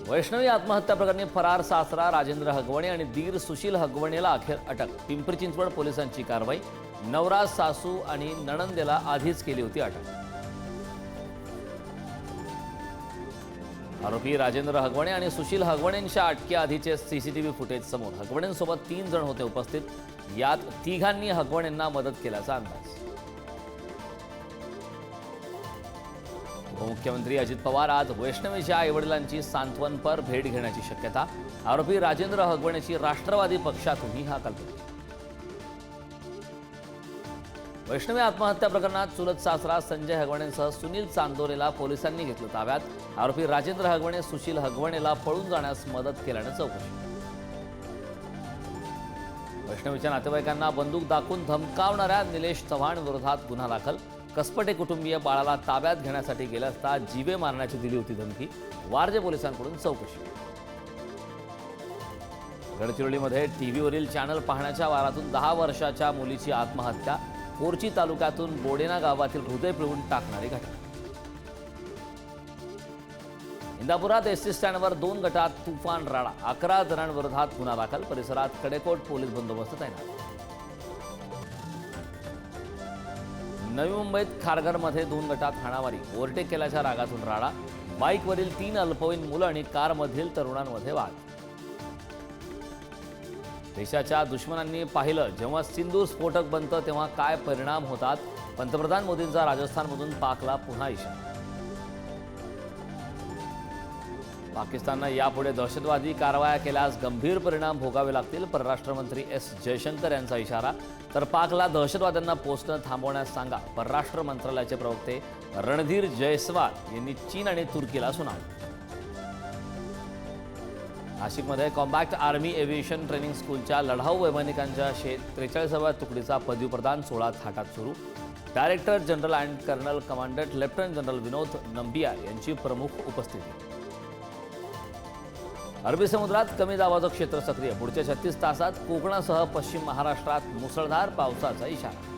वैष्णवी आत्महत्या प्रकरणी फरार सासरा राजेंद्र हगवणे आणि दीर सुशील हगवणेला अखेर अटक। पिंपरी चिंचवड पोलिसांची कारवाई। नवरा, सासू आणि नणंदेला आधीच केली होती अटक। आरोपी राजेंद्र हगवणे आणि सुशील हगवणेंच्या अटकेआधीचे सीसीटीव्ही फुटेज समोर। हगवणेंसोबत 3 जण होते उपस्थित। यात तिघांनी हगवणेंना मदत केल्याचा अंदाज। उपमुख्यमंत्री अजित पवार आज वैष्णवीच्या आईवडिलांची सांत्वनपर भेट घेण्याची शक्यता। आरोपी राजेंद्र हगवणेची राष्ट्रवादी पक्षातूनही हाकल केली। वैष्णवी आत्महत्या प्रकरणात चुलत सासरा संजय हगवणेंसह सुनील चांदोरेला पोलिसांनी घेतलं ताब्यात। आरोपी राजेंद्र हगवणे सुशील हगवणेला पळून जाण्यास मदत केल्याने चौकशी। वैष्णवीच्या नातेवाईकांना बंदूक दाखवून धमकावणाऱ्या निलेश चव्हाण विरोधात गुन्हा दाखल। कसपटे कुटुंबीय बाळाला ताब्यात घेण्यासाठी गेले असता जीवे मारण्याची दिली होती धमकी। वारजे पोलिसांकडून चौकशी। गडचिरोलीमध्ये टीव्हीवरील चॅनल पाहण्याच्या वारातून 10 वर्षाच्या मुलीची आत्महत्या। कोरची तालुक्यातून बोडेना गावातील हृदय पिळून टाकणारी घटना। इंदापुरात एसटी स्टँडवर 2 गटात तुफान राडा। 11 जणांविरोधात गुन्हा दाखल। परिसरात कडेकोट पोलीस बंदोबस्त तैनात। नवी मुंबईत खारघरमध्ये 2 गटात हाणामारी। ओव्हरटेक केल्याच्या रागातून राडा। बाईकवरील 3 अल्पवयीन मुलं आणि कारमधील तरुणांमध्ये वाद। देशाच्या दुश्मनांनी पाहिलं जेव्हा सिंदूर स्फोटक बनतं तेव्हा काय परिणाम होतात। पंतप्रधान मोदींचा राजस्थानमधून पाकला पुन्हा इशारा। पाकिस्ताननं यापुढे दहशतवादी कारवाया केल्यास गंभीर परिणाम भोगावे लागतील। परराष्ट्र मंत्री एस जयशंकर यांचा इशारा। तर पाकला दहशतवाद्यांना पोचणं थांबवण्यास सांगा। परराष्ट्र मंत्रालयाचे प्रवक्ते रणधीर जयस्वाल यांनी चीन आणि तुर्कीला सुनावलं। नाशिकमध्ये कॉम्बॅक्ट आर्मी एव्हिएशन ट्रेनिंग स्कूलच्या लढाऊ वैमानिकांच्या 43व्या तुकडीचा पदवी प्रदान सोहळा थाटात सुरू। Director general and colonel commandant lieutenant general Vinod Nambiar यांची प्रमुख उपस्थिती। अरबी समुद्रात कमी दाबाचं क्षेत्र सक्रिय। पुढच्या 36 तासात कोकणासह पश्चिम महाराष्ट्रात मुसळधार पावसाचा इशारा।